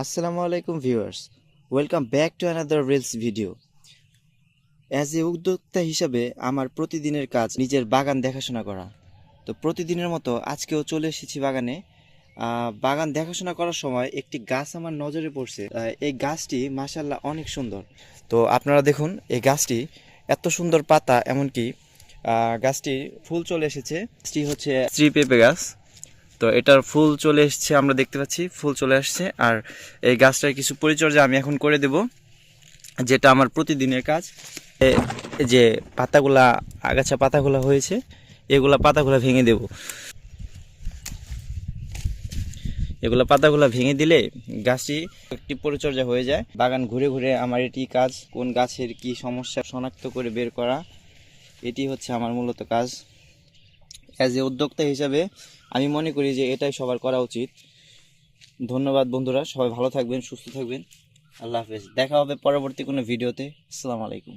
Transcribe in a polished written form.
আসসালামু আলাইকুম viewers, welcome back to another reels video. As a উদ্যোক্তা হিসাবে আমার প্রতিদিনের কাজ নিজের বাগান দেখাশোনা করা। তো প্রতিদিনের মতো আজকেও চলে এসেছি বাগানে। বাগান দেখাশোনা করার সময় একটি গাছ আমার নজরে পড়ছে। এই গাছটি মাশাআল্লাহ অনেক সুন্দর। তো আপনারা দেখুন, এই গাছটি এত সুন্দর পাতা, এমনকি গাছটি ফুল চলে এসেছে। গাছটি হচ্ছে স্ত্রী পেঁপে গাছ। তো এটার ফুল চলে এসছে, আমরা দেখতে পাচ্ছি ফুল চলে আসছে। আর এই গাছটার কিছু পরিচর্যা আমি এখন করে দেব, যেটা আমার প্রতিদিনের কাজ। যে পাতাগুলা, আগাছা পাতাগুলা হয়েছে, পাতাগুলা ভেঙে দেব। পাতাগুলা ভেঙে দিলে গাছটি একটি পরিচর্যা হয়ে যায়। বাগান ঘুরে ঘুরে আমার এটি কাজ, কোন গাছের কি সমস্যা শনাক্ত করে বের করা, এটি হচ্ছে আমার মূলত কাজ। অ্যাজ এ উদ্যোক্তা হিসাবে আমি মনে করি যে এটাই সবার করা উচিত। ধন্যবাদ বন্ধুরা, সবাই ভালো থাকবেন, সুস্থ থাকবেন। আল্লাহ হাফেজ, দেখা হবে পরবর্তী কোনো ভিডিওতে। আসসালামু আলাইকুম।